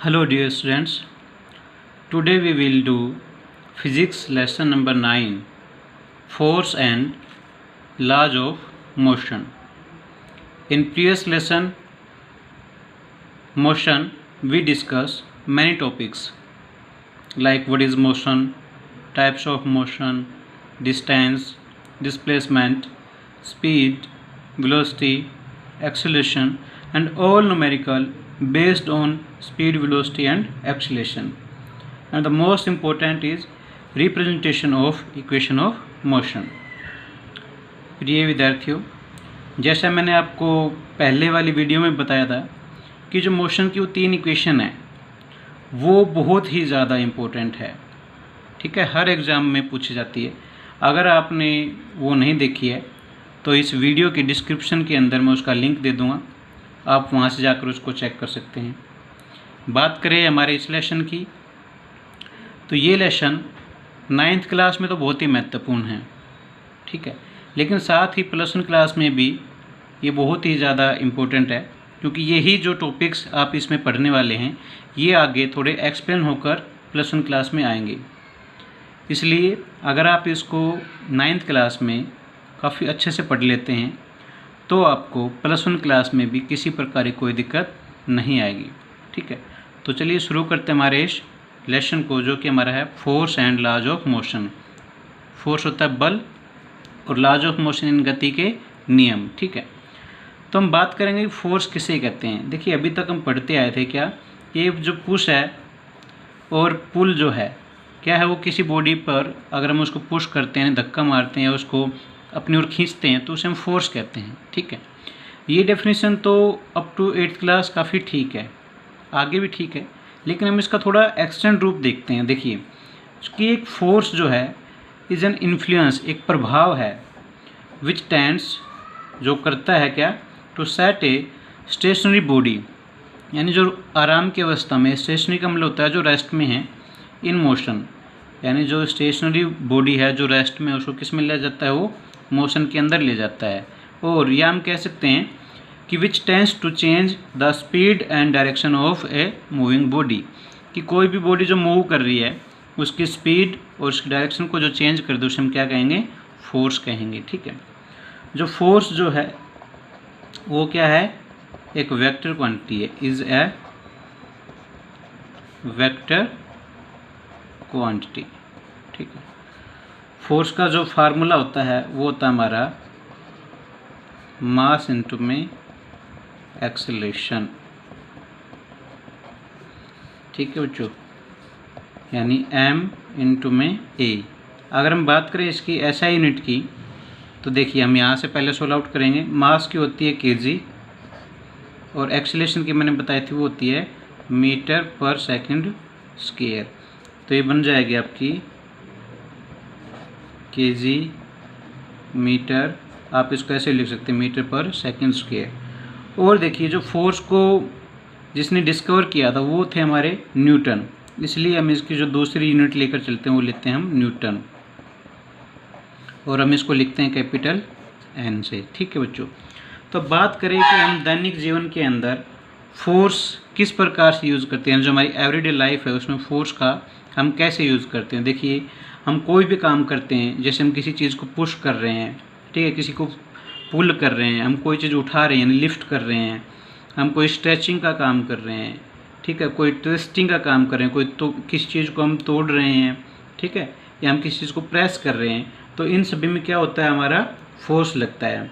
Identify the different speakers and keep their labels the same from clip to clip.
Speaker 1: Hello dear students, today we will do physics lesson number 9, force and laws of motion. In previous lesson motion we discussed many topics like what is motion, types of motion, distance, displacement, speed, velocity, acceleration and all numerical based on speed, velocity and acceleration. And the most important is representation of equation of motion. प्रिय विद्यार्थियों, जैसा मैंने आपको पहले वाली video में बताया था कि जो मोशन की वो 3 इक्वेशन है वो बहुत ही ज़्यादा इम्पोर्टेंट है। ठीक है, हर एग्ज़ाम में पूछी जाती है। अगर आपने वो नहीं देखी है तो इस वीडियो के डिस्क्रिप्शन के अंदर मैं उसका लिंक दे दूँगा, आप वहाँ से जाकर उसको चेक कर सकते हैं। बात करें हमारे इस लेसन की, तो ये लेसन 9th क्लास में तो बहुत ही महत्वपूर्ण है। ठीक है, लेकिन साथ ही +1 क्लास में भी ये बहुत ही ज़्यादा इम्पोर्टेंट है, क्योंकि यही जो टॉपिक्स आप इसमें पढ़ने वाले हैं ये आगे थोड़े एक्सप्लेन होकर +1 क्लास में आएंगे। इसलिए अगर आप इसको 9th क्लास में काफ़ी अच्छे से पढ़ लेते हैं तो आपको +1 क्लास में भी किसी प्रकार की कोई दिक्कत नहीं आएगी। ठीक है, तो चलिए शुरू करते हैं हमारे इस लेसन को, जो कि हमारा है force and laws of motion. Force होता है बल और लॉज ऑफ मोशन इन गति के नियम। ठीक है, तो हम बात करेंगे फोर्स किसे कहते हैं। देखिए, अभी तक हम पढ़ते आए थे क्या, ये जो पुश है और पुल जो है क्या है, वो किसी बॉडी पर अगर हम उसको पुश करते हैं, धक्का मारते हैं, उसको अपनी ओर खींचते हैं तो उसे हम फोर्स कहते हैं। ठीक है, ये डेफिनेशन तो अप टू 8th क्लास काफ़ी ठीक है, आगे भी ठीक है, लेकिन हम इसका थोड़ा एक्सटेंड रूप देखते हैं। देखिए कि एक फोर्स जो है इज़ एन इन्फ्लुएंस, एक प्रभाव है, विच टेंड्स, जो करता है क्या, to set a stationary body, यानी जो आराम की अवस्था में, स्टेशनरी का मतलब होता है जो रेस्ट में है, इन मोशन, यानी जो स्टेशनरी बॉडी है जो रेस्ट में, उसको किस में ले जाता है, वो मोशन के अंदर ले जाता है। और या हम कह सकते हैं कि which tends to change the speed and direction of a moving body, कि कोई भी बॉडी जो मूव कर रही है उसकी स्पीड और उसकी डायरेक्शन को जो चेंज कर दे उसे हम क्या कहेंगे, फोर्स कहेंगे। ठीक है, जो फोर्स जो है वो क्या है, एक वेक्टर क्वांटिटी है, इज ए वेक्टर क्वांटिटी। ठीक है, फोर्स का जो फार्मूला होता है वो होता है हमारा मास इनटू में एक्सेलरेशन। ठीक है बच्चों, यानी m इंटू में a। अगर हम बात करें इसकी SI यूनिट की तो देखिए हम यहाँ से पहले सोल्व आउट करेंगे। मास की होती है kg और एक्सेलरेशन की मैंने बताई थी वो होती है मीटर पर सेकंड स्क्वायर। तो ये बन जाएगी आपकी kg मीटर, आप इसको ऐसे लिख सकते हैं मीटर पर सेकंड स्क्वायर। और देखिए जो फोर्स को जिसने डिस्कवर किया था वो थे हमारे न्यूटन, इसलिए हम इसकी जो दूसरी यूनिट लेकर चलते हैं वो लेते हैं हम न्यूटन, और हम इसको लिखते हैं कैपिटल N से। ठीक है बच्चों, तो बात करें कि हम दैनिक जीवन के अंदर फोर्स किस प्रकार से यूज़ करते हैं, जो हमारी एवरीडे लाइफ है उसमें फोर्स का हम कैसे यूज़ करते हैं। देखिए हम कोई भी काम करते हैं, जैसे हम किसी चीज़ को पुश कर रहे हैं, ठीक है, किसी को पुल कर रहे हैं, हम कोई चीज़ उठा रहे हैं यानी लिफ्ट कर रहे हैं, हम कोई स्ट्रेचिंग का काम कर रहे हैं, ठीक है, कोई ट्विस्टिंग का काम कर रहे हैं, कोई तो किसी चीज़ को हम तोड़ रहे हैं, ठीक है, या हम किसी चीज़ को प्रेस कर रहे हैं, तो इन सभी में क्या होता है, हमारा फोर्स लगता है।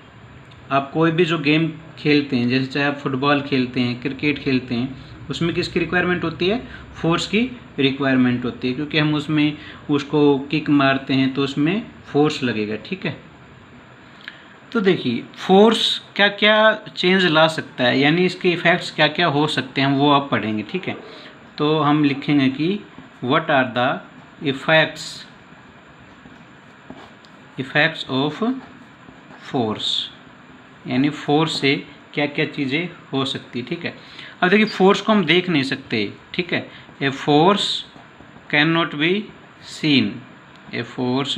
Speaker 1: आप कोई भी जो गेम खेलते हैं, जैसे चाहे आप फुटबॉल खेलते हैं, क्रिकेट खेलते हैं, उसमें किसकी रिक्वायरमेंट होती है, फोर्स की रिक्वायरमेंट होती है, क्योंकि हम उसमें उसको किक मारते हैं तो उसमें फोर्स लगेगा। ठीक है, तो देखिए फोर्स क्या क्या चेंज ला सकता है, यानी इसके इफ़ेक्ट्स क्या क्या हो सकते हैं वो आप पढ़ेंगे। ठीक है, तो हम लिखेंगे कि what are the effects of force, यानी फोर्स से क्या क्या चीज़ें हो सकती है। ठीक है, अब देखिए फोर्स को हम देख नहीं सकते। ठीक है, a force can not be seen, a force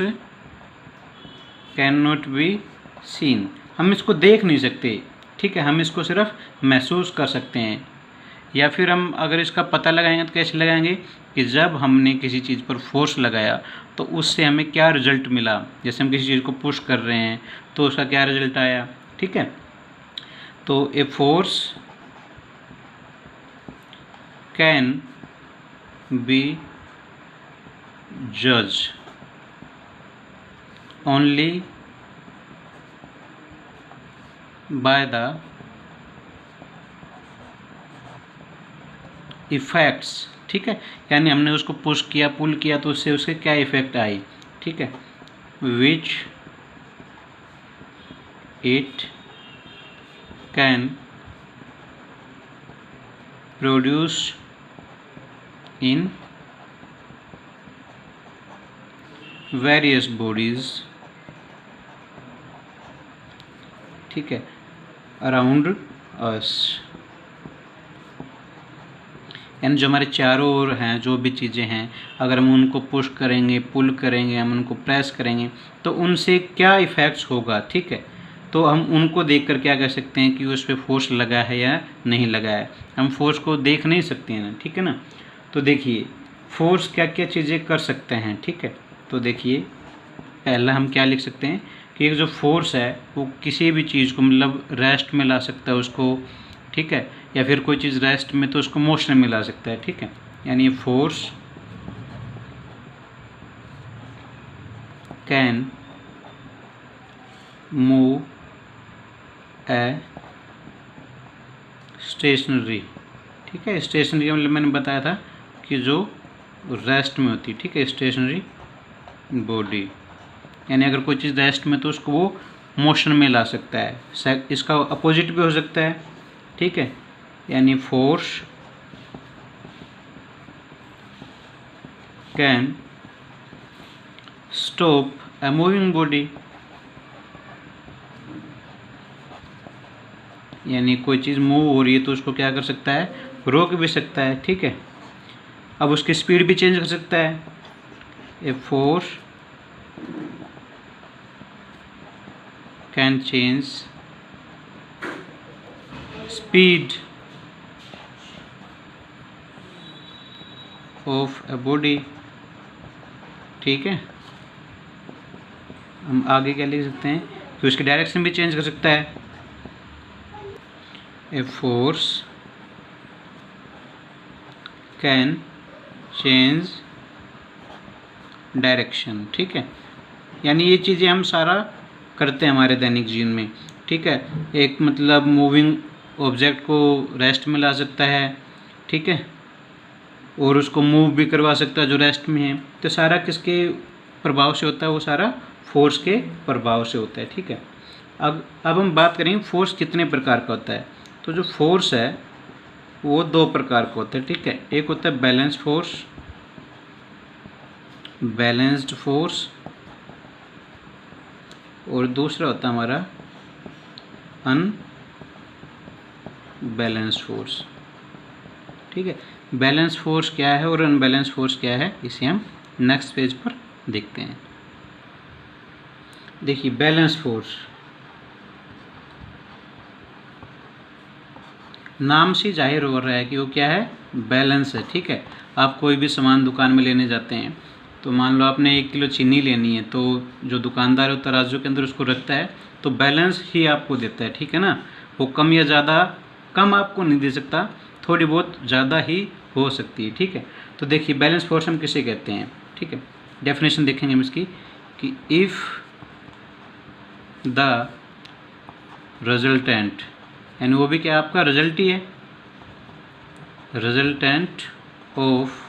Speaker 1: can not be seen, हम इसको देख नहीं सकते। ठीक है, हम इसको सिर्फ महसूस कर सकते हैं। या फिर हम अगर इसका पता लगाएंगे तो कैसे लगाएंगे कि जब हमने किसी चीज़ पर फोर्स लगाया तो उससे हमें क्या रिजल्ट मिला। जैसे हम किसी चीज़ को पुश कर रहे हैं तो उसका क्या रिजल्ट आया, ठीक है। तो ए फोर्स कैन बी जज ओनली बाय द इफ़ेक्ट्स, ठीक है। यानी हमने उसको पुश किया, पुल किया तो उससे उसके क्या इफ़ेक्ट आई, ठीक है। Which it can produce in various bodies, ठीक है, अराउंड अस। यानी जो हमारे चारों ओर हैं जो भी चीज़ें हैं, अगर हम उनको पुश करेंगे, पुल करेंगे, हम उनको प्रेस करेंगे तो उनसे क्या इफ़ेक्ट्स होगा, ठीक है। तो हम उनको देखकर क्या कह सकते हैं कि उस पर फोर्स लगा है या नहीं लगा है। हम फोर्स को देख नहीं सकते हैं ना, ठीक है ना। तो देखिए फोर्स क्या क्या चीज़ें कर सकते हैं, ठीक है। तो देखिए पहला हम क्या लिख सकते हैं कि एक जो फोर्स है वो किसी भी चीज़ को मतलब रेस्ट में ला सकता है उसको, ठीक है, या फिर कोई चीज़ रेस्ट में तो उसको मोशन में ला सकता है, ठीक है। यानी force can move a stationary, ठीक है। स्टेशनरी मतलब मैंने बताया था कि जो रेस्ट में होती है, ठीक है, स्टेशनरी बॉडी। यानी अगर कोई चीज़ रेस्ट में तो उसको वो मोशन में ला सकता है। इसका अपोजिट भी हो सकता है, ठीक है। यानी force can stop A moving body, यानी कोई चीज़ मूव हो रही है तो उसको क्या कर सकता है, रोक भी सकता है, ठीक है। अब उसकी स्पीड भी चेंज कर सकता है। A force can change speed of a body, ठीक है। हम आगे क्या लिख सकते हैं कि उसकी डायरेक्शन भी चेंज कर सकता है। A force can change direction, ठीक है। यानी ये चीज़ें हम सारा करते हैं हमारे दैनिक जीवन में, ठीक है। एक मतलब मूविंग ऑब्जेक्ट को रेस्ट में ला सकता है, ठीक है, और उसको मूव भी करवा सकता है जो रेस्ट में है। तो सारा किसके प्रभाव से होता है, वो सारा फोर्स के प्रभाव से होता है, ठीक है। अब हम बात करेंगे फोर्स कितने प्रकार का होता है। तो जो फोर्स है वो दो प्रकार का होता है, ठीक है। एक होता है बैलेंस फोर्स, बैलेंस्ड फोर्स, और दूसरा होता है हमारा अनबैलेंस्ड फोर्स, ठीक है। बैलेंस फोर्स क्या है और अनबैलेंस फोर्स क्या है इसे हम नेक्स्ट पेज पर देखते हैं। देखिए बैलेंस फोर्स, नाम से जाहिर हो रहा है कि वो क्या है, बैलेंस है, ठीक है। आप कोई भी सामान दुकान में लेने जाते हैं तो मान लो आपने 1 किलो चीनी लेनी है, तो जो दुकानदार है वो तराजू के अंदर उसको रखता है तो बैलेंस ही आपको देता है, ठीक है ना। वो कम या ज़्यादा, कम आपको नहीं दे सकता, थोड़ी बहुत ज़्यादा ही हो सकती है, ठीक है। तो देखिए बैलेंस फोर्स हम किसे कहते हैं, ठीक है। डेफिनेशन देखेंगे हम इसकी कि इफ़ द रिजल्टेंट, यानी वो भी क्या आपका रिजल्ट ही है, resultant of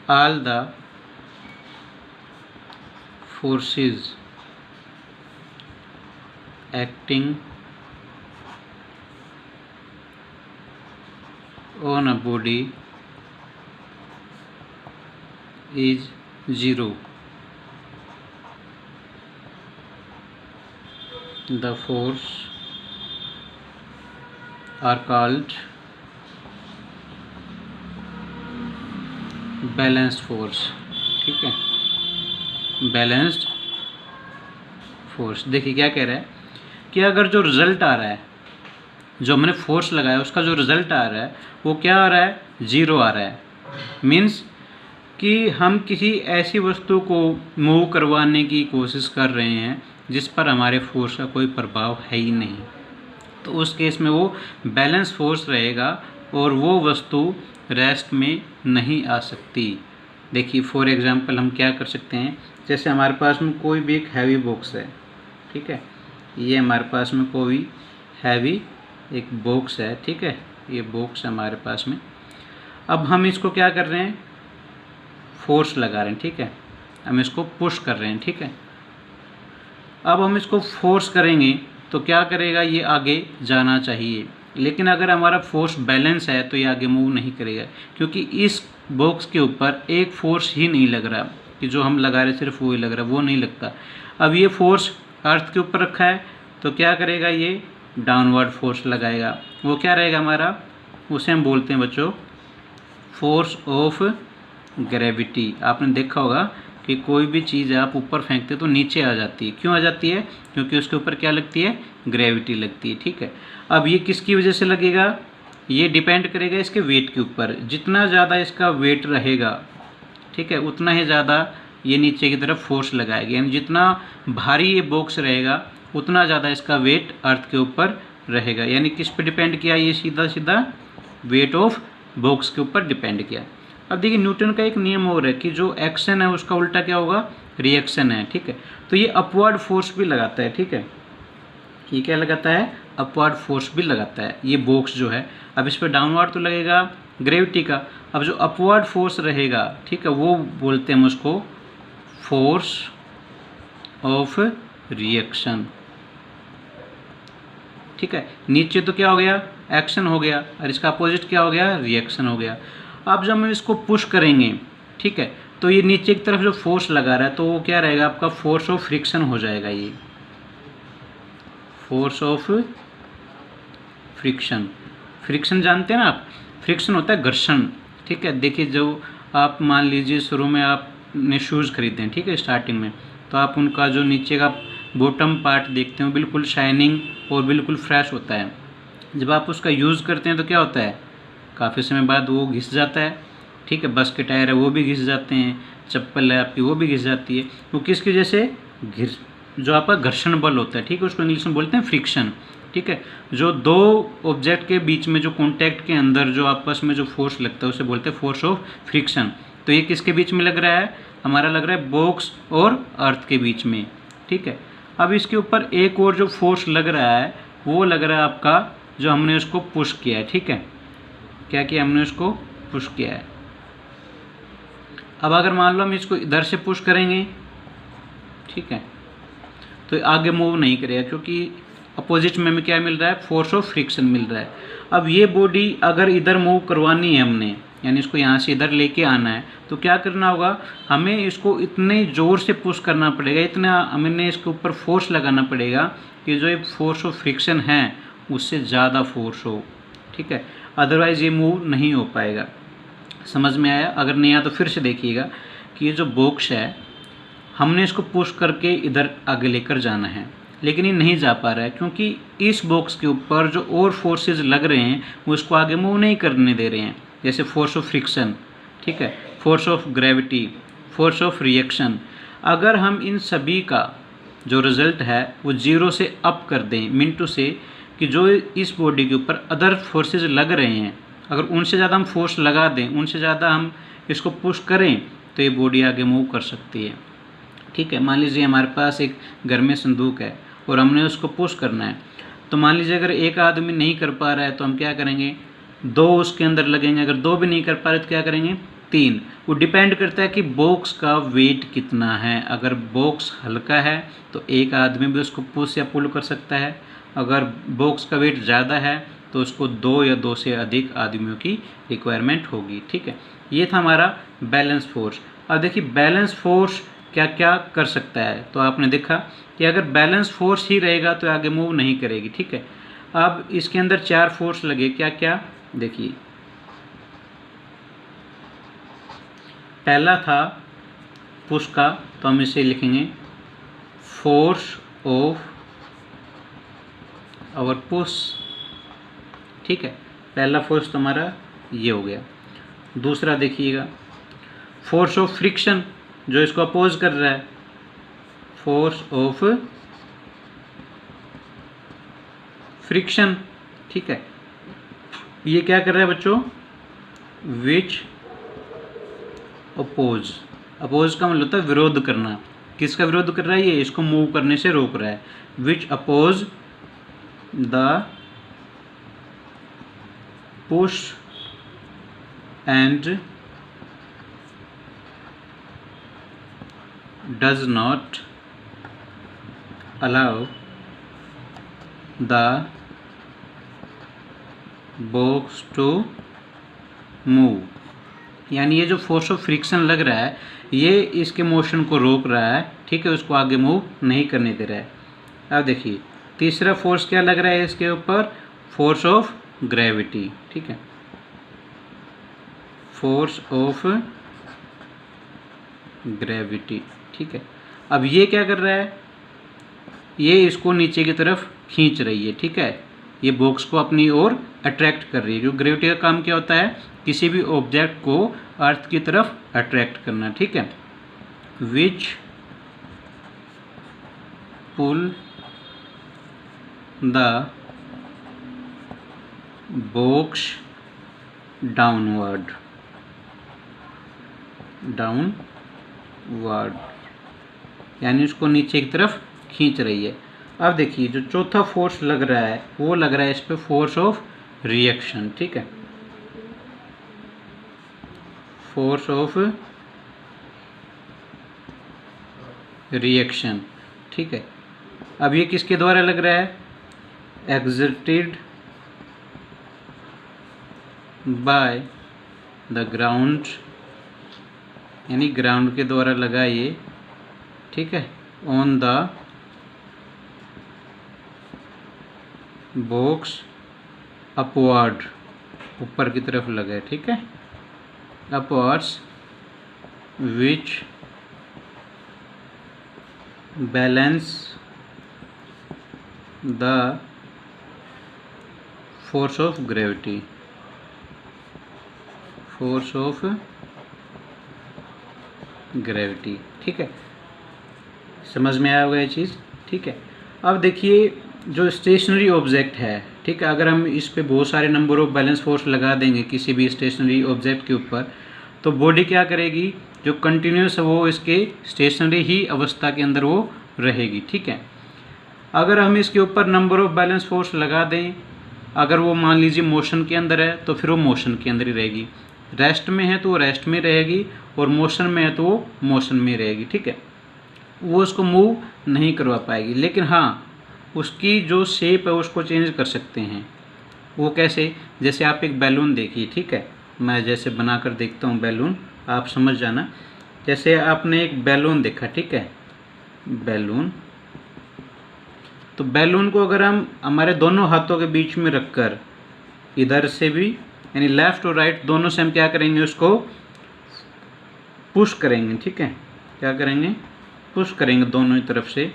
Speaker 1: all the forces acting on a body is zero. The force are called balanced force, ठीक है, बैलेंस्ड फोर्स। देखिए क्या कह रहा है कि अगर जो रिजल्ट आ रहा है जो हमने फोर्स लगाया उसका जो रिज़ल्ट आ रहा है वो क्या आ रहा है, 0 आ रहा है। मीन्स कि हम किसी ऐसी वस्तु को मूव करवाने की कोशिश कर रहे हैं जिस पर हमारे फोर्स का कोई प्रभाव है ही नहीं, तो उस केस में वो बैलेंस फोर्स रहेगा और वो वस्तु रेस्ट में नहीं आ सकती। देखिए फॉर एग्जांपल हम क्या कर सकते हैं, जैसे हमारे पास में कोई भी एक हैवी बॉक्स है, ठीक है, ये हमारे पास में कोई हैवी एक बॉक्स है, ठीक है, ये बॉक्स है हमारे पास में। अब हम इसको क्या कर रहे हैं, फोर्स लगा रहे हैं, ठीक है, हम इसको पुश कर रहे हैं, ठीक है। अब हम इसको फोर्स करेंगे तो क्या करेगा, ये आगे जाना चाहिए, लेकिन अगर हमारा फोर्स बैलेंस है तो ये आगे मूव नहीं करेगा, क्योंकि इस बॉक्स के ऊपर एक फोर्स ही नहीं लग रहा कि जो हम लगा रहे सिर्फ वो ही लग रहा, वो नहीं लगता। अब ये फोर्स अर्थ के ऊपर रखा है तो क्या करेगा, ये डाउनवर्ड फोर्स लगाएगा, वो क्या रहेगा हमारा, उसे हम बोलते हैं बच्चों फोर्स ऑफ ग्रेविटी। आपने देखा होगा कि कोई भी चीज़ आप ऊपर फेंकते तो नीचे आ जाती है, क्यों आ जाती है, क्योंकि उसके ऊपर क्या लगती है, ग्रेविटी लगती है, ठीक है। अब ये किसकी वजह से लगेगा, ये डिपेंड करेगा इसके वेट के ऊपर, जितना ज़्यादा इसका वेट रहेगा, ठीक है, उतना ही ज़्यादा ये नीचे की तरफ फोर्स लगाएगा, यानी जितना भारी ये बॉक्स रहेगा उतना ज़्यादा इसका वेट अर्थ के ऊपर रहेगा। यानी किस पे डिपेंड किया, ये सीधा सीधा वेट ऑफ बॉक्स के ऊपर डिपेंड किया। अब देखिए न्यूटन का एक नियम और है कि जो एक्शन है उसका उल्टा क्या होगा, रिएक्शन है, ठीक है। तो ये अपवर्ड फोर्स भी लगाता है, ठीक है, ये क्या लगाता है, अपवर्ड फोर्स भी लगाता है ये बॉक्स जो है। अब इस पर डाउनवर्ड तो लगेगा ग्रेविटी का, अब जो अपवर्ड फोर्स रहेगा, ठीक है, वो बोलते हैं हम उसको फोर्स ऑफ रिएक्शन, ठीक है। नीचे तो क्या हो गया, एक्शन हो गया, और इसका अपोजिट क्या हो गया, रिएक्शन हो गया। अब जब हम इसको पुश करेंगे, ठीक है, तो ये नीचे की तरफ जो फोर्स लगा रहा है तो वो क्या रहेगा, आपका फोर्स ऑफ फ्रिक्शन हो जाएगा, ये फोर्स ऑफ फ्रिक्शन। फ्रिक्शन जानते हैं ना आप, फ्रिक्शन होता है घर्षण, ठीक है। देखिए जो आप मान लीजिए शुरू में आपने शूज़ खरीदे हैं, ठीक है, स्टार्टिंग में, तो आप उनका जो नीचे का बॉटम पार्ट देखते हो बिल्कुल शाइनिंग और बिल्कुल फ्रेश होता है। जब आप उसका यूज़ करते हैं तो क्या होता है, काफ़ी समय बाद वो घिस जाता है, ठीक है। बस के टायर है वो भी घिस जाते हैं, चप्पल है आपकी वो भी घिस जाती है, वो किसकी वजह से, जो आपका घर्षण बल होता है, ठीक है, उसको इंग्लिश में बोलते हैं फ्रिक्शन, ठीक है। जो दो ऑब्जेक्ट के बीच में जो कॉन्टैक्ट के अंदर जो आपस में जो फोर्स लगता है उसे बोलते हैं फोर्स ऑफ फ्रिक्शन। तो ये किसके बीच में लग रहा है, हमारा लग रहा है बॉक्स और अर्थ के बीच में, ठीक है। अब इसके ऊपर एक और जो फोर्स लग रहा है वो लग रहा है आपका, जो हमने उसको पुश किया है, ठीक है, क्या किया, हमने उसको पुश किया है। अब अगर मान लो हम इसको इधर से पुश करेंगे, ठीक है, तो आगे मूव नहीं करेगा, क्योंकि अपोजिट में हमें क्या मिल रहा है, फोर्स ऑफ फ्रिक्शन मिल रहा है। अब ये बॉडी अगर इधर मूव करवानी है हमने, यानी इसको यहाँ से इधर लेके आना है, तो क्या करना होगा, हमें इसको इतने ज़ोर से पुश करना पड़ेगा, इतना हमने इसके ऊपर फोर्स लगाना पड़ेगा कि जो ये फोर्स ऑफ फ्रिक्शन है उससे ज़्यादा फोर्स हो, ठीक है, अदरवाइज़ ये मूव नहीं हो पाएगा। समझ में आया, अगर नहीं आया तो फिर से देखिएगा कि ये जो बॉक्स है हमने इसको पुश करके इधर आगे लेकर जाना है, लेकिन ये नहीं जा पा रहा है, क्योंकि इस बॉक्स के ऊपर जो और फोर्सेस लग रहे हैं वो इसको आगे मूव नहीं करने दे रहे हैं, जैसे फोर्स ऑफ फ्रिक्शन, ठीक है, force of gravity, force of reaction. अगर हम इन सभी का जो रिज़ल्ट है वो 0 से अप कर दें, मीन टू से कि जो इस बॉडी के ऊपर अदर फोर्सेस लग रहे हैं, अगर उनसे ज़्यादा हम फोर्स लगा दें, उनसे ज़्यादा हम इसको पुश करें, तो ये बॉडी आगे मूव कर सकती है, ठीक है। मान लीजिए हमारे पास एक घर में संदूक है और हमने उसको पुश करना है, तो मान लीजिए अगर एक आदमी नहीं कर पा रहा है तो हम क्या करेंगे, 2 उसके अंदर लगेंगे, अगर 2 भी नहीं कर पा रहे तो क्या करेंगे, 3। वो डिपेंड करता है कि बॉक्स का वेट कितना है। अगर बॉक्स हल्का है तो एक आदमी भी उसको पुश या पुल कर सकता है, अगर बॉक्स का वेट ज़्यादा है तो उसको 2 या 2 से अधिक आदमियों की रिक्वायरमेंट होगी, ठीक है। ये था हमारा बैलेंस फोर्स। अब देखिए बैलेंस फोर्स क्या क्या कर सकता है, तो आपने देखा कि अगर बैलेंस फोर्स ही रहेगा तो आगे मूव नहीं करेगी, ठीक है। अब इसके अंदर 4 फोर्स लगे, क्या क्या, देखिए पहला था पुश का, तो हम इसे लिखेंगे फोर्स ऑफ आवर पुश, ठीक है, पहला फोर्स तुम्हारा ये हो गया। दूसरा देखिएगा, फोर्स ऑफ फ्रिक्शन जो इसको अपोज कर रहा है, फोर्स ऑफ फ्रिक्शन, ठीक है, ये क्या कर रहा है बच्चों, विच अपोज, अपोज का मतलब होता है विरोध करना। किसका विरोध कर रहा है, ये इसको मूव करने से रोक रहा है। Which oppose the push and does not allow the box to move। यानी ये जो फोर्स ऑफ फ्रिक्शन लग रहा है ये इसके मोशन को रोक रहा है, ठीक है, उसको आगे मूव नहीं करने दे रहा है। अब देखिए तीसरा फोर्स क्या लग रहा है इसके ऊपर, फोर्स ऑफ ग्रेविटी, ठीक है, फोर्स ऑफ ग्रेविटी, ठीक है। अब ये क्या कर रहा है, ये इसको नीचे की तरफ खींच रही है, ठीक है, ये बॉक्स को अपनी ओर अट्रैक्ट कर रही है। जो ग्रेविटी का काम क्या होता है, किसी भी ऑब्जेक्ट को अर्थ की तरफ अट्रैक्ट करना, ठीक है। Which pull the box downward, downward यानी उसको नीचे की तरफ खींच रही है। अब देखिए जो चौथा फोर्स लग रहा है वो लग रहा है इस पे फोर्स ऑफ रिएक्शन, ठीक है, फोर्स ऑफ रिएक्शन, ठीक है। अब ये किसके द्वारा लग रहा है, एक्सर्टेड बाय द ग्राउंड, यानी ग्राउंड के द्वारा लगा ये, ठीक है, ऑन द बॉक्स अपवर्ड, ऊपर की तरफ लगा है, ठीक है, upwards, which balance the force of gravity, force of gravity, ठीक है। समझ में आया होगा ये चीज़, ठीक है। अब देखिए जो स्टेशनरी ऑब्जेक्ट है, ठीक है, अगर हम इस पे बहुत सारे नंबर ऑफ बैलेंस फोर्स लगा देंगे किसी भी स्टेशनरी ऑब्जेक्ट के ऊपर, तो बॉडी क्या करेगी, जो कंटिन्यूस है वो इसके स्टेशनरी ही अवस्था के अंदर वो रहेगी, ठीक है। अगर हम इसके ऊपर नंबर ऑफ बैलेंस फोर्स लगा दें, अगर वो मान लीजिए मोशन के अंदर है तो फिर वो मोशन के अंदर ही रहेगी, रेस्ट में है तो वो रेस्ट में रहेगी, और मोशन में है तो वो मोशन में रहेगी, ठीक है, वो उसको मूव नहीं करवा पाएगी। लेकिन हाँ उसकी जो शेप है उसको चेंज कर सकते हैं। वो कैसे, जैसे आप एक बैलून देखिए, ठीक है, मैं जैसे बनाकर देखता हूँ बैलून, आप समझ जाना। जैसे आपने एक बैलून देखा, ठीक है, बैलून, तो बैलून को अगर हम हमारे दोनों हाथों के बीच में रखकर इधर से भी यानी लेफ़्ट और राइट दोनों से हम क्या करेंगे, उसको पुश करेंगे, ठीक है, क्या करेंगे, पुश करेंगे दोनों ही तरफ से,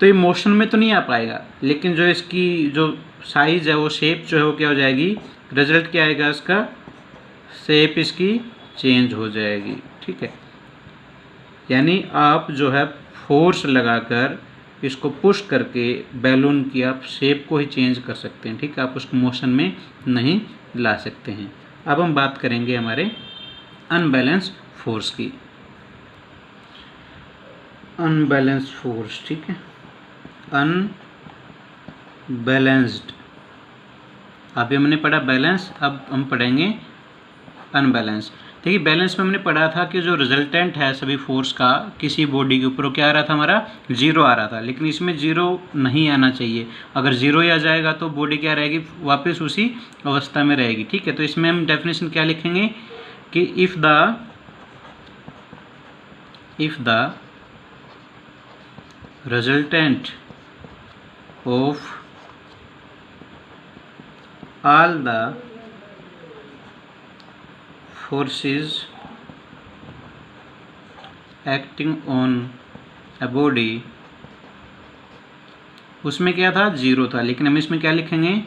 Speaker 1: तो ये मोशन में तो नहीं आ पाएगा, लेकिन जो इसकी जो साइज़ है वो शेप जो है वो क्या हो जाएगी, रिजल्ट क्या आएगा, इसका शेप इसकी चेंज हो जाएगी, ठीक है। यानी आप जो है फोर्स लगाकर इसको पुश करके बैलून की आप शेप को ही चेंज कर सकते हैं, ठीक है, आप उसको मोशन में नहीं ला सकते हैं। अब हम बात करेंगे हमारे अनबैलेंस फोर्स की, अनबैलेंस्ड फोर्स, ठीक है, अनबैलेंस्ड, अभी हमने पढ़ा बैलेंस, अब हम पढ़ेंगे अनबैलेंस। देखिए बैलेंस में हमने पढ़ा था कि जो रिजल्टेंट है सभी फोर्स का किसी बॉडी के ऊपर वो क्या आ रहा था, हमारा जीरो आ रहा था, लेकिन इसमें जीरो नहीं आना चाहिए। अगर जीरो ही आ जाएगा तो बॉडी क्या रहेगी, वापस उसी अवस्था में रहेगी, ठीक है। तो इसमें हम डेफिनेशन क्या लिखेंगे कि if the resultant of all the forces acting on a body, उसमें क्या था, जीरो था, लेकिन हम इसमें क्या लिखेंगे,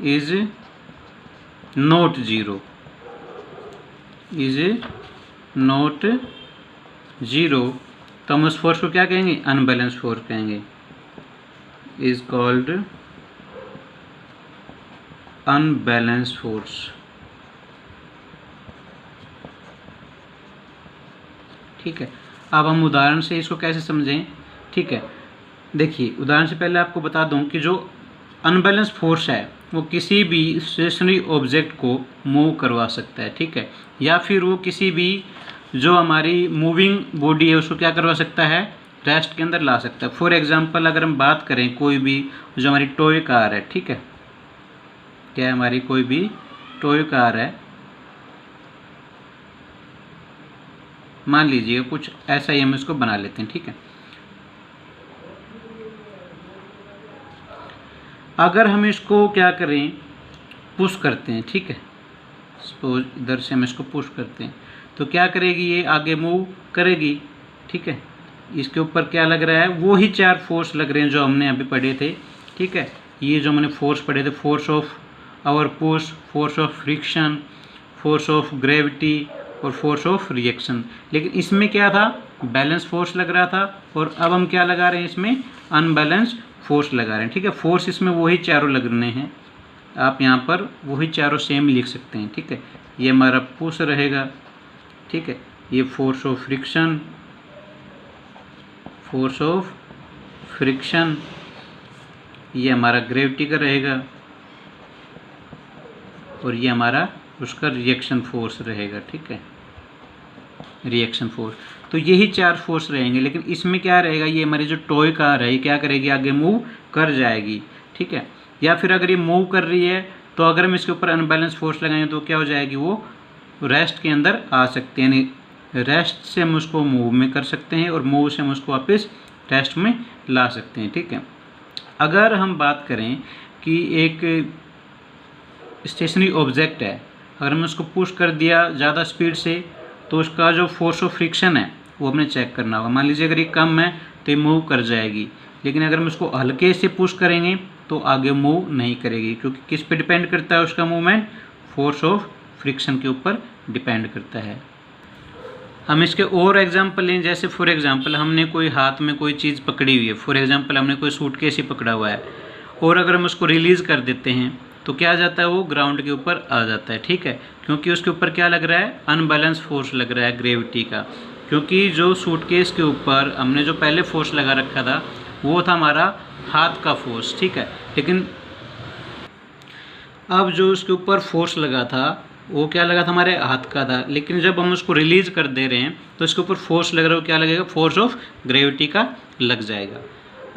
Speaker 1: is not zero, is not zero, तो हम उस फोर्स को क्या कहेंगे? अनबैलेंस फोर्स कहेंगे, इज कॉल्ड अनबैलेंस फोर्स। ठीक है, अब हम उदाहरण से इसको कैसे समझें? ठीक है, देखिए उदाहरण से पहले आपको बता दूं कि जो अनबैलेंस फोर्स है वो किसी भी स्टेशनरी ऑब्जेक्ट को मूव करवा सकता है। ठीक है, या फिर वो किसी भी जो हमारी मूविंग बॉडी है उसको क्या करवा सकता है? रेस्ट के अंदर ला सकता है। फॉर एग्जांपल अगर हम बात करें कोई भी जो हमारी टॉय कार है, ठीक है, क्या हमारी कोई भी टॉय कार है, मान लीजिए कुछ ऐसा ही हम इसको बना लेते हैं। ठीक है, अगर हम इसको क्या करें? पुश करते हैं। ठीक है, सपोज इधर से हम इसको पुश करते हैं तो क्या करेगी? ये आगे मूव करेगी। ठीक है, इसके ऊपर क्या लग रहा है? वो ही 4 फोर्स लग रहे हैं जो हमने अभी पढ़े थे। ठीक है, ये जो हमने फोर्स पढ़े थे, force of our push, force of friction, force of gravity और फोर्स ऑफ रिएक्शन। लेकिन इसमें क्या था? बैलेंस फोर्स लग रहा था, और अब हम क्या लगा रहे हैं? इसमें अनबैलेंस फोर्स लगा रहे हैं। ठीक है, फोर्स इसमें वही चारों लग रहे हैं, आप यहाँ पर वही चारों सेम लिख सकते हैं। ठीक है, ये हमारा पुश रहेगा। ठीक है, ये force of friction, force of friction, ये हमारा ग्रेविटी का रहेगा, और ये हमारा उसका रिएक्शन फोर्स रहेगा। ठीक है, रिएक्शन फोर्स। तो यही 4 फोर्स रहेंगे, लेकिन इसमें क्या रहेगा? ये हमारी जो टॉय कार है ये क्या करेगी? आगे मूव कर जाएगी। ठीक है, या फिर अगर ये मूव कर रही है तो अगर हम इसके ऊपर अनबैलेंस फोर्स लगाएंगे तो क्या हो जाएगी? वो रेस्ट के अंदर आ सकते हैं, यानी रेस्ट से हम उसको मूव में कर सकते हैं और मूव से हम उसको वापस रेस्ट में ला सकते हैं। ठीक है, अगर हम बात करें कि एक स्टेशनरी ऑब्जेक्ट है, अगर हमने उसको पुश कर दिया ज़्यादा स्पीड से तो उसका जो फोर्स ऑफ फ्रिक्शन है वो हमें चेक करना होगा। मान लीजिए अगर ये कम है तो ये मूव कर जाएगी, लेकिन अगर हम इसको हल्के से पुश करेंगे तो आगे मूव नहीं करेगी, क्योंकि किस पे डिपेंड करता है उसका मूवमेंट? फोर्स ऑफ फ्रिक्शन के ऊपर डिपेंड करता है। हम इसके और एग्जांपल लें, जैसे फॉर एग्जांपल हमने कोई हाथ में कोई चीज़ पकड़ी हुई है, फॉर एग्जांपल हमने कोई सूटकेस ही पकड़ा हुआ है, और अगर हम उसको रिलीज़ कर देते हैं तो क्या आ जाता है? वो ग्राउंड के ऊपर आ जाता है। ठीक है, क्योंकि उसके ऊपर क्या लग रहा है? अनबैलेंस फोर्स लग रहा है ग्रेविटी का, क्योंकि जो सूटकेस के ऊपर हमने जो पहले फोर्स लगा रखा था वो था हमारा हाथ का फोर्स। ठीक है, लेकिन अब जो उसके ऊपर फोर्स लगा था वो क्या लगा था? हमारे हाथ का था, लेकिन जब हम उसको रिलीज़ कर दे रहे हैं तो इसके ऊपर फोर्स लग रहा है, क्या लगेगा? फोर्स ऑफ ग्रेविटी का लग जाएगा।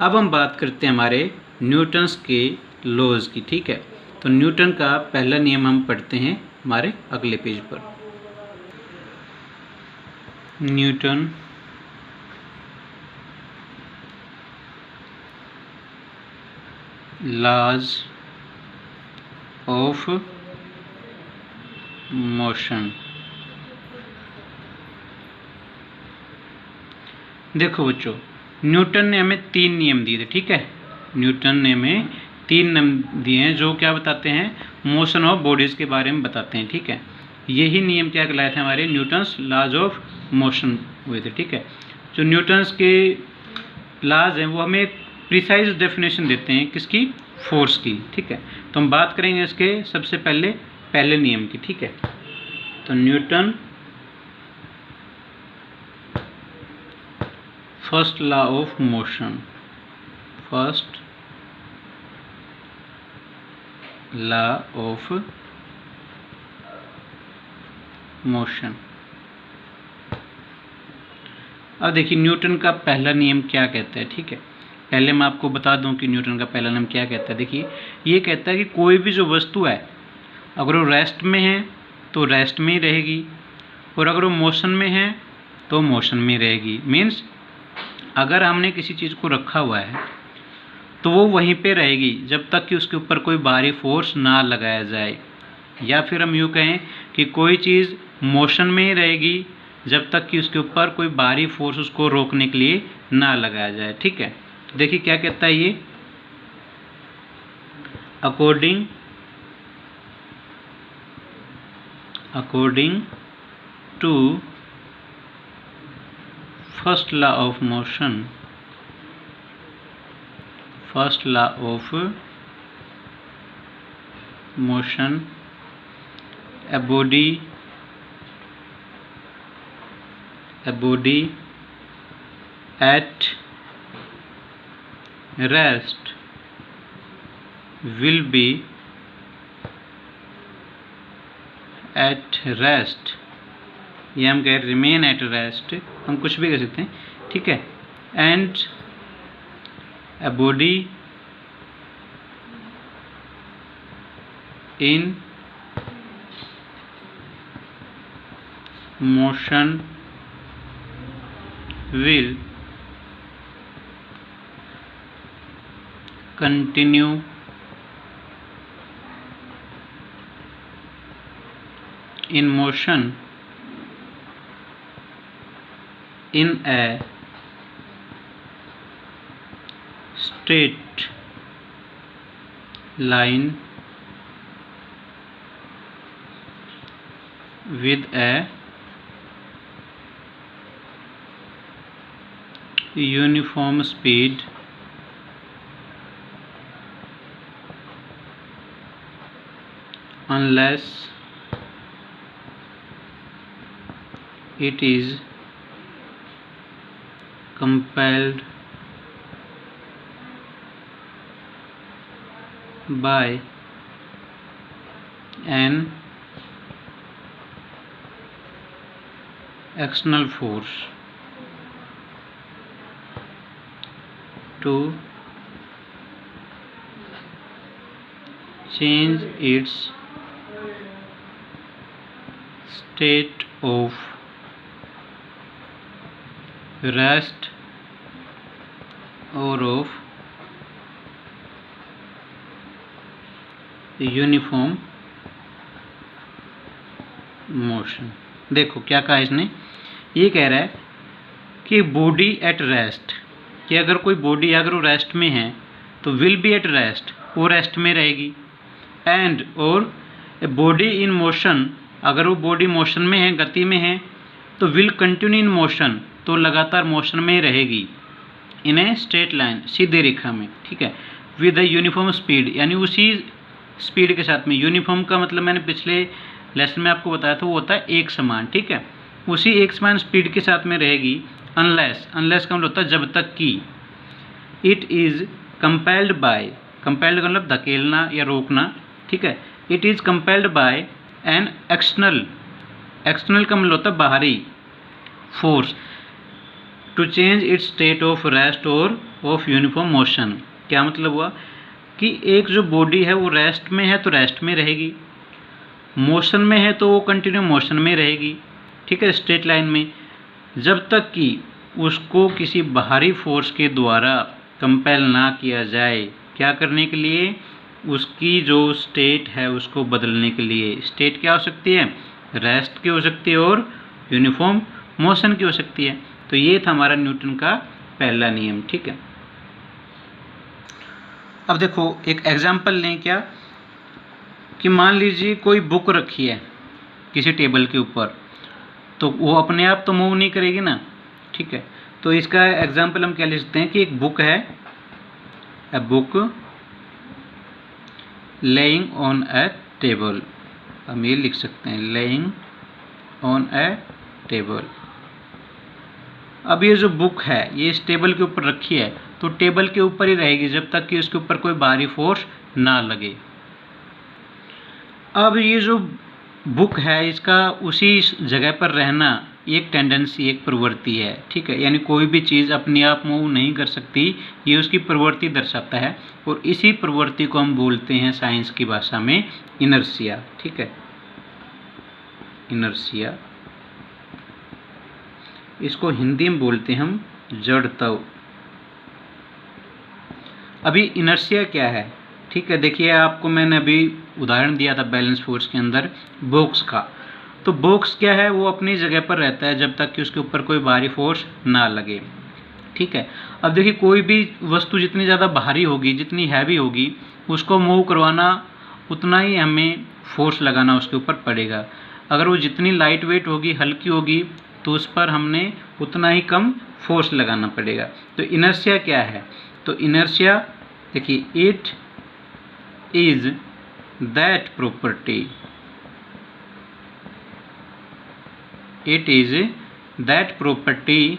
Speaker 1: अब हम बात करते हैं हमारे न्यूटन्स के लॉज की। ठीक है, तो न्यूटन का पहला नियम हम पढ़ते हैं हमारे अगले पेज पर। Newton laws of motion. देखो बच्चों, न्यूटन ने हमें 3 नियम दिए थे। ठीक है, न्यूटन ने हमें 3 नियम दिए हैं जो क्या बताते हैं? मोशन ऑफ बॉडीज़ के बारे में बताते हैं। ठीक है, यही नियम क्या कहलाए थे? हमारे न्यूटन्स लॉज ऑफ मोशन हुए थे। ठीक है, जो न्यूटन्स के लॉज हैं वो हमें एक प्रिसाइज डेफिनेशन देते हैं, किसकी? फोर्स की। ठीक है, तो हम बात करेंगे इसके सबसे पहले नियम की। ठीक है, तो Newton first law of motion, first law of motion. अब देखिए न्यूटन का पहला नियम क्या कहता है। ठीक है, पहले मैं आपको बता दूं कि न्यूटन का पहला नियम क्या कहता है। देखिए, ये कहता है कि कोई भी जो वस्तु है अगर वो रेस्ट में है तो रेस्ट में ही रहेगी, और अगर वो मोशन में है तो मोशन में रहेगी। मीन्स अगर हमने किसी चीज़ को रखा हुआ है तो वो वहीं पे रहेगी जब तक कि उसके ऊपर कोई बाहरी फोर्स ना लगाया जाए, या फिर हम यूँ कहें कि कोई चीज़ मोशन में ही रहेगी जब तक कि उसके ऊपर कोई बाहरी फोर्स उसको रोकने के लिए ना लगाया जाए। ठीक है, तो देखिए क्या कहता है ये, according according to first law of motion, first law of motion, a body at rest will be at rest, ये हम कह रिमेन एट रेस्ट, हम कुछ भी कह सकते हैं, ठीक है। And a body in motion will continue in motion in a straight line with a uniform speed unless it is compelled by an external force to change its state of rest or of uniform motion. देखो क्या कहा इसने, ये कह रहा है कि body at rest, कि अगर कोई बॉडी अगर वो रेस्ट में है तो विल बी एट रेस्ट, वो रेस्ट में रहेगी। एंड और बॉडी इन मोशन, अगर वो बॉडी मोशन में है, गति में है, तो विल कंटिन्यू इन मोशन, तो लगातार मोशन में रहेगी। इन ए स्ट्रेट लाइन, सीधी रेखा में, ठीक है। विद अ यूनिफॉर्म स्पीड, यानी उसी स्पीड के साथ में। यूनिफॉर्म का मतलब मैंने पिछले लेसन में आपको बताया था, वो होता है एक समान, ठीक है। उसी एक समान स्पीड के साथ में रहेगी। अनलेस, अनलेस का मतलब होता है जब तक कि it is compelled by, compelled का मतलब धकेलना या रोकना, ठीक है। It is compelled by an external, external का मतलब होता है बाहरी force, to change its state of rest और ऑफ यूनिफॉर्म मोशन। क्या मतलब हुआ कि एक जो बॉडी है वो रेस्ट में है तो रेस्ट में रहेगी, मोशन में है तो वो कंटिन्यू मोशन में रहेगी, ठीक है, स्ट्रेट लाइन में, जब तक कि उसको किसी बाहरी फोर्स के द्वारा कंपेल ना किया जाए। क्या करने के लिए? उसकी जो स्टेट है उसको बदलने के लिए। स्टेट क्या हो सकती है? रेस्ट की हो सकती है और यूनिफॉर्म मोशन की हो सकती है। तो ये था हमारा न्यूटन का पहला नियम, ठीक है। अब देखो एक एग्जाम्पल लें, क्या कि मान लीजिए कोई बुक रखी है किसी टेबल के ऊपर, तो वो अपने आप तो मूव नहीं करेगी ना, ठीक है। तो इसका एग्जाम्पल हम क्या ले सकते हैं कि एक बुक है, a book laying on A table, हम ये लिख सकते हैं, लेइंग ऑन ए टेबल। अब ये जो बुक है ये इस टेबल के ऊपर रखी है, तो टेबल के ऊपर ही रहेगी जब तक कि उसके ऊपर कोई बाहरी फोर्स ना लगे। अब ये जो बुक है इसका उसी जगह पर रहना एक टेंडेंसी, एक प्रवृत्ति है, ठीक है। यानी कोई भी चीज़ अपने आप मूव नहीं कर सकती, ये उसकी प्रवृत्ति दर्शाता है। और इसी प्रवृत्ति को हम बोलते हैं साइंस की भाषा में इनर्शिया, ठीक है, इनर्शिया। इसको हिंदी में बोलते हैं हम जड़त्व। अभी इनर्शिया क्या है, ठीक है। देखिए आपको मैंने अभी उदाहरण दिया था बैलेंस फोर्स के अंदर बॉक्स का, तो बॉक्स क्या है, वो अपनी जगह पर रहता है जब तक कि उसके ऊपर कोई बाहरी फोर्स ना लगे, ठीक है। अब देखिए कोई भी वस्तु जितनी ज़्यादा भारी होगी, जितनी हैवी होगी, उसको मूव करवाना उतना ही हमें फोर्स लगाना उसके ऊपर पड़ेगा। अगर वो जितनी लाइट वेट होगी, हल्की होगी, तो उस पर हमने उतना ही कम फोर्स लगाना पड़ेगा। तो इनर्शिया क्या है? तो इनर्शिया देखिए, it is that property, it is that property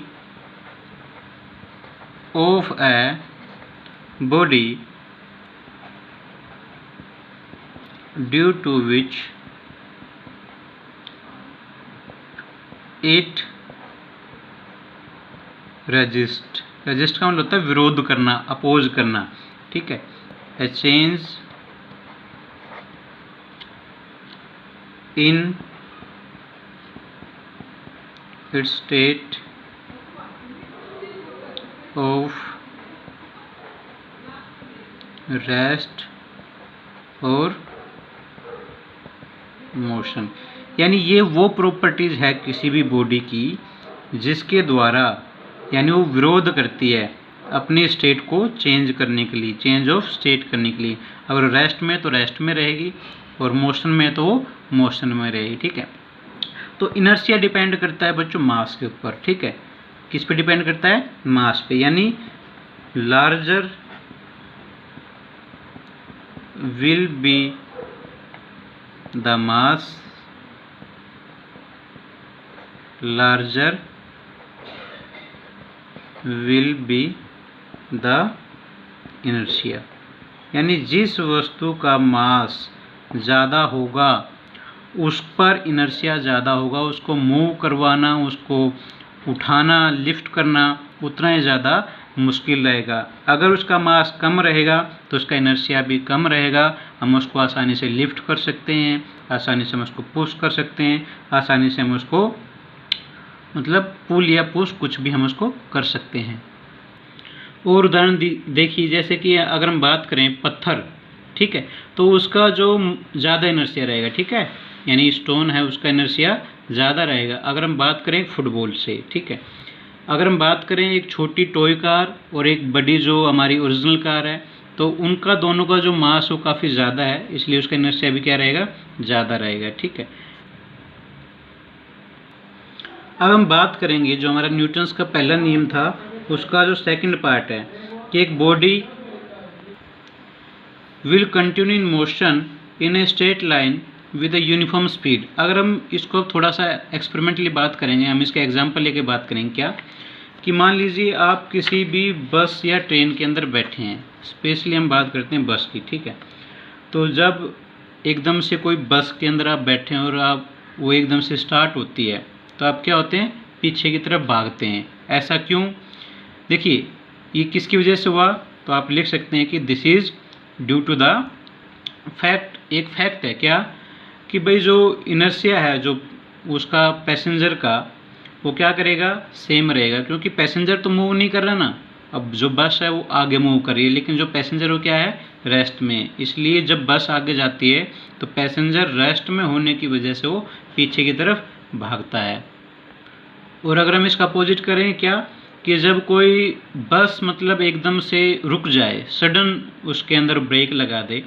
Speaker 1: of a body due to which it resist का मतलब होता है विरोध करना, अपोज करना, ठीक है। ए change in its state of rest और मोशन। यानी ये वो प्रॉपर्टीज है किसी भी बॉडी की जिसके द्वारा यानी वो विरोध करती है अपनी स्टेट को चेंज करने के लिए, चेंज ऑफ स्टेट करने के लिए। अगर रेस्ट में तो रेस्ट में रहेगी और मोशन में तो वो मोशन में रहेगी, ठीक है। तो इनर्शिया डिपेंड करता है बच्चों मास के ऊपर, ठीक है। किस पे डिपेंड करता है? मास पे। यानी larger will be the mass, larger will be the inertia। यानी जिस वस्तु का मास ज़्यादा होगा उस पर इनर्शिया ज़्यादा होगा, उसको मूव करवाना, उसको उठाना, लिफ्ट करना उतना ही ज़्यादा मुश्किल रहेगा। अगर उसका मास कम रहेगा तो उसका इनर्शिया भी कम रहेगा, हम उसको आसानी से लिफ्ट कर सकते हैं, आसानी से हम उसको पुश कर सकते हैं, आसानी से हम उसको मतलब पुल या पुश कुछ भी हम उसको कर सकते हैं। और उदाहरण देखिए, जैसे कि अगर हम बात करें पत्थर, ठीक है, तो उसका जो ज़्यादा इनर्शिया रहेगा, ठीक है, यानी स्टोन है उसका इनर्शिया ज़्यादा रहेगा। अगर हम बात करें फुटबॉल से, ठीक है, अगर हम बात करें एक छोटी टॉय कार और एक बड़ी जो हमारी ओरिजिनल कार है, तो उनका दोनों का जो मास वो काफ़ी ज़्यादा है, इसलिए उसका इनर्शिया भी क्या रहेगा? ज़्यादा रहेगा, ठीक है। अब हम बात करेंगे जो हमारा न्यूटन्स का पहला नियम था उसका जो सेकंड पार्ट है कि एक body will continue in motion in a straight line with a uniform speed. अगर हम इसको थोड़ा सा एक्सपेरिमेंटली बात करेंगे, हम इसका एग्जांपल लेके बात करेंगे क्या कि मान लीजिए आप किसी भी बस या ट्रेन के अंदर बैठे हैं, स्पेशली हम बात करते हैं बस की, ठीक है। तो जब एकदम से कोई बस के अंदर आप बैठे हैं और आप वो एकदम से स्टार्ट होती है तो आप क्या होते हैं? पीछे की तरफ भागते हैं। ऐसा क्यों? देखिए, ये किसकी वजह से हुआ? तो आप लिख सकते हैं कि this is due to the fact. एक फैक्ट है क्या कि भाई जो इनर्शिया है जो उसका पैसेंजर का, वो क्या करेगा? सेम रहेगा, क्योंकि पैसेंजर तो मूव नहीं कर रहा ना। अब जो बस है वो आगे मूव कर रही है, लेकिन जो पैसेंजर वो क्या है? रेस्ट में। इसलिए जब बस आगे जाती है तो पैसेंजर रेस्ट में होने की वजह से वो पीछे की तरफ भागता है। और अगर हम इसका अपोजिट करें क्या कि जब कोई बस मतलब एकदम से रुक जाए, सडन उसके अंदर ब्रेक लगा दे,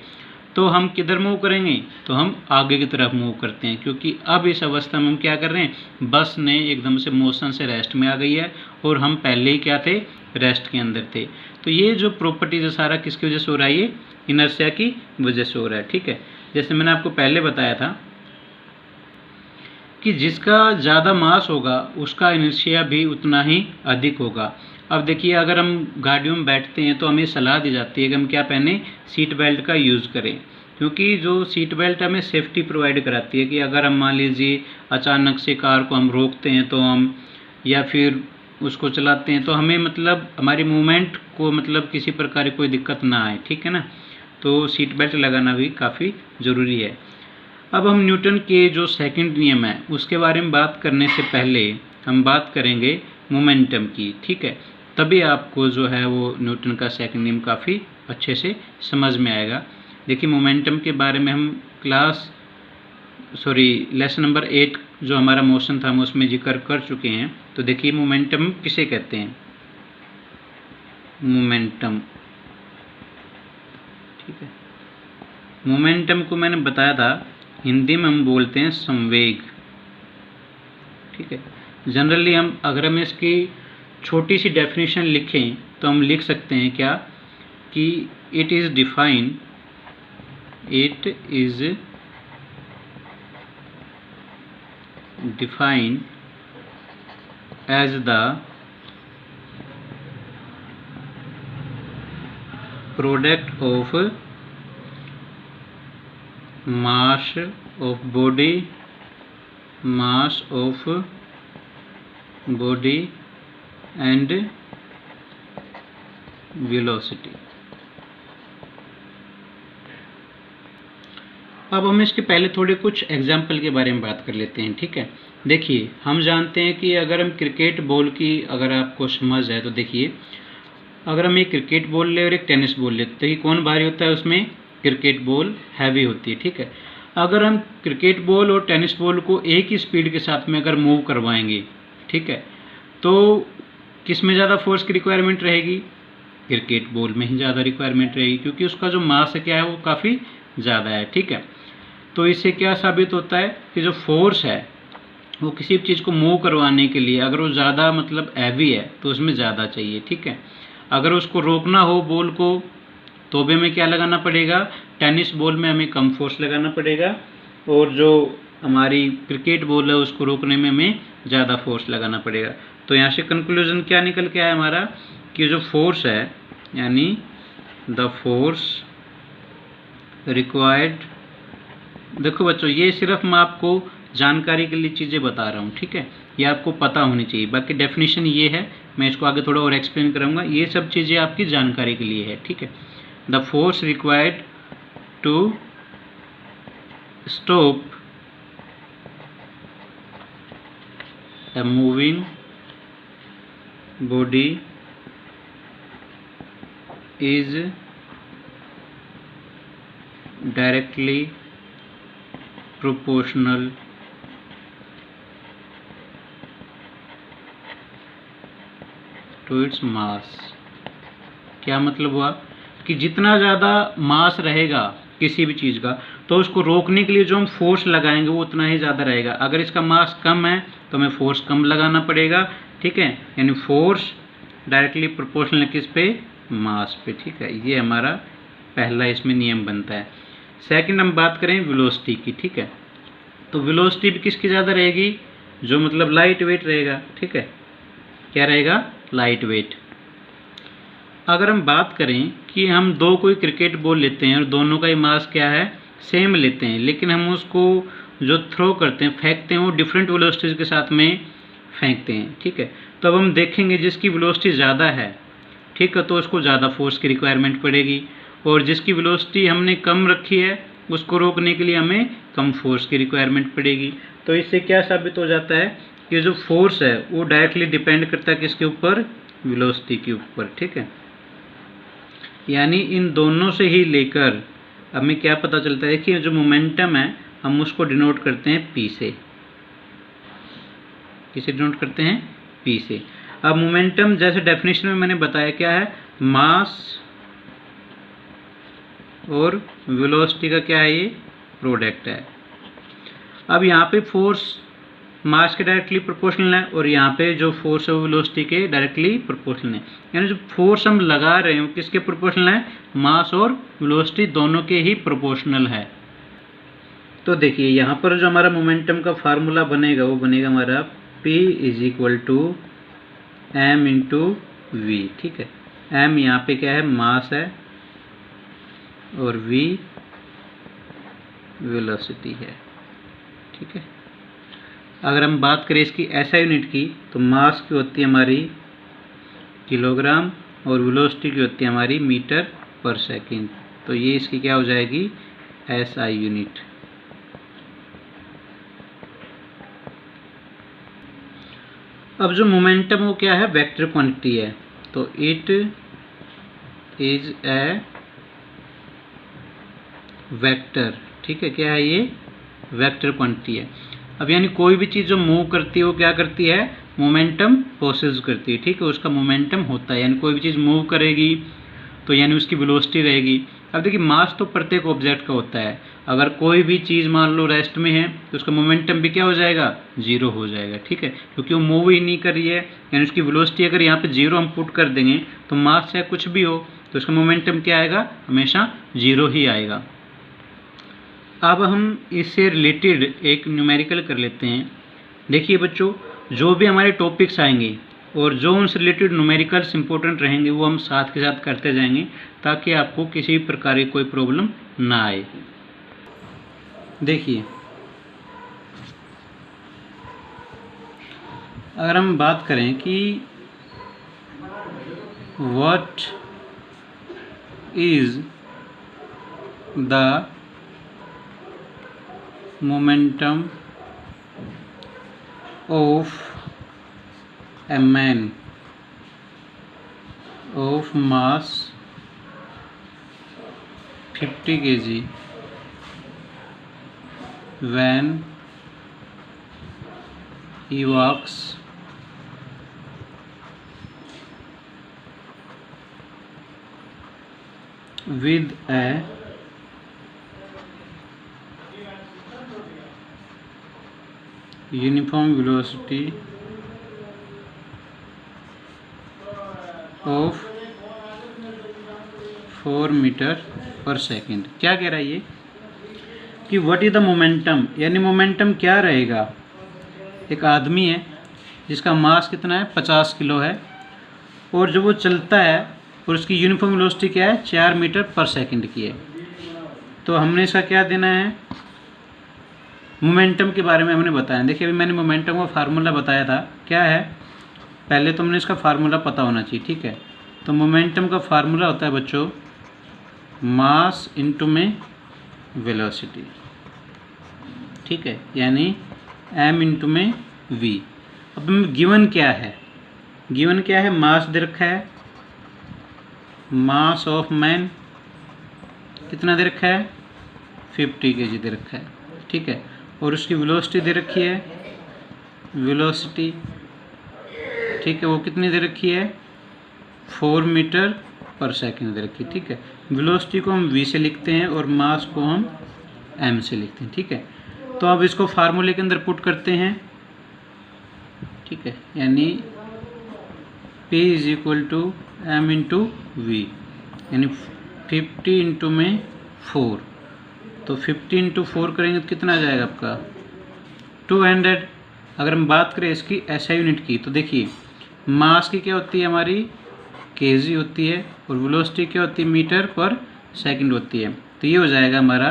Speaker 1: तो हम किधर मूव करेंगे? तो हम आगे की तरफ मूव करते हैं, क्योंकि अब इस अवस्था में हम क्या कर रहे हैं? बस ने एकदम से मोशन से रेस्ट में आ गई है और हम पहले ही क्या थे? रेस्ट के अंदर थे। तो ये जो प्रॉपर्टीज है सारा किसकी वजह से हो रहा है? ये इनर्शिया की वजह से हो रहा है, ठीक है। जैसे मैंने आपको पहले बताया था कि जिसका ज़्यादा मास होगा उसका इनर्शिया भी उतना ही अधिक होगा। अब देखिए, अगर हम गाड़ियों में बैठते हैं तो हमें सलाह दी जाती है कि हम क्या पहने? सीट बेल्ट का यूज़ करें, क्योंकि जो सीट बेल्ट हमें सेफ्टी प्रोवाइड कराती है कि अगर हम मान लीजिए अचानक से कार को हम रोकते हैं तो हम या फिर उसको चलाते हैं तो हमें मतलब हमारी मूवमेंट को मतलब किसी प्रकार की कोई दिक्कत ना आए, ठीक है ना। तो सीट बेल्ट लगाना भी काफ़ी ज़रूरी है। अब हम न्यूटन के जो सेकंड नियम है उसके बारे में बात करने से पहले हम बात करेंगे मोमेंटम की, ठीक है। तभी आपको जो है वो न्यूटन का सेकंड नियम काफ़ी अच्छे से समझ में आएगा। देखिए, मोमेंटम के बारे में हम लेसन नंबर 8 जो हमारा मोशन था हम उसमें जिक्र कर चुके हैं। तो देखिए, मोमेंटम किसे कहते हैं? मोमेंटम, ठीक है। मोमेंटम को मैंने बताया था हिंदी में हम बोलते हैं संवेग, ठीक है। जनरली अगर हम इसकी छोटी सी डेफिनेशन लिखें तो हम लिख सकते हैं क्या कि it is defined as the product of mass of body and velocity। अब हम इसके पहले थोड़े कुछ एग्जाम्पल के बारे में बात कर लेते हैं, ठीक है। देखिए, हम जानते हैं कि अगर हम क्रिकेट बॉल की अगर आपको समझ है तो देखिए, अगर हम एक क्रिकेट बॉल ले और एक टेनिस बॉल ले तो देखिए कौन भारी होता है, उसमें क्रिकेट बॉल हैवी होती है, ठीक है। अगर हम क्रिकेट बॉल और टेनिस बॉल को एक ही स्पीड के साथ में अगर मूव करवाएंगे, ठीक है, तो किस में ज़्यादा फोर्स की रिक्वायरमेंट रहेगी? क्रिकेट बॉल में ही ज़्यादा रिक्वायरमेंट रहेगी, क्योंकि उसका जो मास है क्या है वो काफ़ी ज़्यादा है, ठीक है। तो इससे क्या साबित होता है कि जो फोर्स है वो किसी भी चीज़ को मूव करवाने के लिए अगर वो ज़्यादा मतलब हैवी है तो उसमें ज़्यादा चाहिए, ठीक है। अगर उसको रोकना हो बॉल को तो भी हमें क्या लगाना पड़ेगा? टेनिस बॉल में हमें कम फोर्स लगाना पड़ेगा, और जो हमारी क्रिकेट बॉल है उसको रोकने में हमें ज़्यादा फोर्स लगाना पड़ेगा। तो यहाँ से कंक्लूजन क्या निकल के आया हमारा कि जो फोर्स है यानी द फोर्स रिक्वायर्ड, देखो बच्चों ये सिर्फ मैं आपको जानकारी के लिए चीज़ें बता रहा हूँ, ठीक है, ये आपको पता होनी चाहिए। बाकी डेफिनेशन ये है, मैं इसको आगे थोड़ा और एक्सप्लेन करूँगा, ये सब चीज़ें आपकी जानकारी के लिए है, ठीक है। The force required to stop a moving body is directly proportional to its mass। क्या मतलब हुआ कि जितना ज़्यादा मास रहेगा किसी भी चीज़ का तो उसको रोकने के लिए जो हम फोर्स लगाएंगे वो उतना ही ज़्यादा रहेगा। अगर इसका मास कम है तो हमें फोर्स कम लगाना पड़ेगा, ठीक है, यानी फोर्स डायरेक्टली प्रोपोर्शनल है किस पे? मास पे, ठीक है। ये हमारा पहला इसमें नियम बनता है। सेकंड हम बात करें वेलोसिटी की, ठीक है, तो वेलोसिटी भी किसकी ज़्यादा रहेगी? जो मतलब लाइट वेट रहेगा, ठीक है। क्या रहेगा? Light weight. अगर हम बात करें कि हम दो कोई क्रिकेट बॉल लेते हैं और दोनों का ही मास क्या है? सेम लेते हैं, लेकिन हम उसको जो थ्रो करते हैं, फेंकते हैं, वो डिफरेंट वेलोसिटीज़ के साथ में फेंकते हैं, ठीक है। तो अब हम देखेंगे जिसकी वेलोसिटी ज़्यादा है, ठीक है, तो उसको ज़्यादा फोर्स की रिक्वायरमेंट पड़ेगी, और जिसकी वेलोसिटी हमने कम रखी है उसको रोकने के लिए हमें कम फोर्स की रिक्वायरमेंट पड़ेगी। तो इससे क्या साबित हो जाता है कि जो फोर्स है वो डायरेक्टली डिपेंड करता है किसके ऊपर? वेलोसिटी के ऊपर, ठीक है। यानी इन दोनों से ही लेकर हमें क्या पता चलता है? देखिए जो मोमेंटम है हम उसको डिनोट करते हैं P से। किसे डिनोट करते हैं? P से। अब मोमेंटम जैसे डेफिनेशन में मैंने बताया क्या है? मास और वेलोसिटी का क्या है? ये प्रोडक्ट है। अब यहाँ पे फोर्स मास के डायरेक्टली प्रोपोर्शनल है और यहाँ पे जो फोर्स है वो वेलोसिटी के डायरेक्टली प्रोपोर्शनल है। यानी जो फोर्स हम लगा रहे हैं किसके प्रोपोर्शनल है? मास और वेलोसिटी दोनों के ही प्रोपोर्शनल है। तो देखिए यहाँ पर जो हमारा मोमेंटम का फार्मूला बनेगा वो बनेगा हमारा P = m × v, ठीक है। m यहाँ पे क्या है? मास है और v वेलोसिटी है, ठीक है। अगर हम बात करें इसकी SI यूनिट की तो मास की होती है हमारी किलोग्राम और वेलोसिटी की होती है हमारी मीटर/सेकंड। तो ये इसकी क्या हो जाएगी? SI unit. अब जो मोमेंटम वो क्या है? वेक्टर क्वांटिटी है, तो इट इज ए वेक्टर, ठीक है। क्या है ये? वेक्टर क्वांटिटी है। अब यानी कोई भी चीज़ जो मूव करती है वो क्या करती है? मोमेंटम प्रोसेस करती है, ठीक है, उसका मोमेंटम होता है। यानी कोई भी चीज़ मूव करेगी तो यानी उसकी वेलोसिटी रहेगी। अब देखिए मास तो प्रत्येक ऑब्जेक्ट का होता है, अगर कोई भी चीज़ मान लो रेस्ट में है तो उसका मोमेंटम भी क्या हो जाएगा, जीरो हो जाएगा, ठीक है, क्योंकि वो मूव ही नहीं कर रही है, यानी उसकी वेलोसिटी अगर यहाँ पे जीरो हम पुट कर देंगे तो मास चाहे कुछ भी हो तो उसका मोमेंटम क्या आएगा, हमेशा जीरो ही आएगा। अब हम इससे रिलेटेड एक न्यूमेरिकल कर लेते हैं। देखिए बच्चों, जो भी हमारे टॉपिक्स आएंगे और जो उनसे रिलेटेड न्यूमेरिकल्स इंपॉर्टेंट रहेंगे वो हम साथ के साथ करते जाएंगे ताकि आपको किसी भी प्रकार की कोई प्रॉब्लम ना आए। देखिए, अगर हम बात करें कि what is the momentum of a man of mass 50 kg when he walks with a uniform velocity of 4 metre per second. क्या कह रहा है ये कि व्हाट इज द मोमेंटम, यानी मोमेंटम क्या रहेगा। एक आदमी है जिसका मास कितना है, 50 किलो है, और जब वो चलता है और उसकी यूनिफॉर्म वेलोसिटी क्या है, 4 मीटर पर सेकेंड की है। तो हमने इसका क्या देना है, मोमेंटम के बारे में हमने बताया। देखिए अभी मैंने मोमेंटम का फार्मूला बताया था, क्या है, पहले तो हमने इसका फार्मूला पता होना चाहिए, ठीक है। तो मोमेंटम का फार्मूला होता है बच्चों मास इनटू में वेलोसिटी, ठीक है, यानी m इंटू में v। अब गिवन क्या है, गिवन क्या है, मास दे रखा है, मास ऑफ मैन कितना दे रखा है, 50 kg दे रखा है, ठीक है, और उसकी वेलोसिटी दे रखी है, वेलोसिटी, ठीक है, वो कितनी दे रखी है, 4 मीटर पर सेकेंड दे रखी है, ठीक है। वेलोसिटी को हम v से लिखते हैं और मास को हम m से लिखते हैं, ठीक है। तो अब इसको फार्मूले के अंदर पुट करते हैं, ठीक है, यानी P is equal to m into v, यानी 50 इंटू में 4, तो 50 इंटू 4 करेंगे तो कितना आ जाएगा आपका 200। अगर हम बात करें इसकी SI यूनिट की, तो देखिए मास की क्या होती है हमारी, kg होती है, और वेलोसिटी क्या होती है, मीटर पर सेकंड होती है। तो ये हो जाएगा हमारा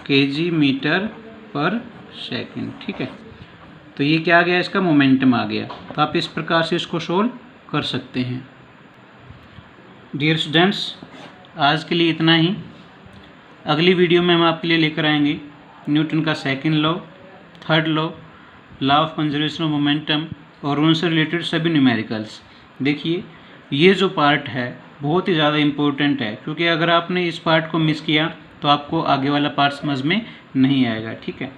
Speaker 1: kg मीटर पर सेकंड, ठीक है। तो ये क्या आ गया, इसका मोमेंटम आ गया। तो आप इस प्रकार से इसको सोल्व कर सकते हैं। डियर स्टूडेंट्स, आज के लिए इतना ही। अगली वीडियो में हम आपके लिए लेकर आएंगे न्यूटन का second law, third law of conservation of momentum और उनसे रिलेटेड सभी न्यूमेरिकल्स। देखिए ये जो पार्ट है बहुत ही ज़्यादा इम्पोर्टेंट है, क्योंकि अगर आपने इस पार्ट को मिस किया तो आपको आगे वाला पार्ट समझ में नहीं आएगा, ठीक है।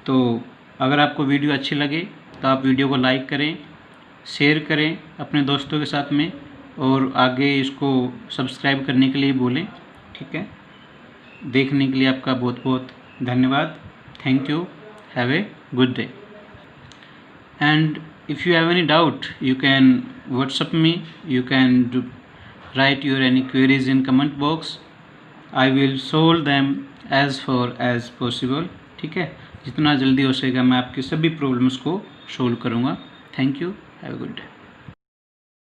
Speaker 1: तो अगर आपको वीडियो अच्छी लगे तो आप वीडियो को लाइक करें, शेयर करें अपने दोस्तों के साथ में, और आगे इसको सब्सक्राइब करने के लिए बोलें, ठीक है। देखने के लिए आपका बहुत बहुत धन्यवाद। Thank you, have a good day. And if you have any doubt, you can WhatsApp me, you can write your any queries in comment box. I will solve them as far as possible, ठीक है। जितना जल्दी हो सकेगा मैं आपकी सभी problems को सोल्व करूँगा। Thank you, have a good day.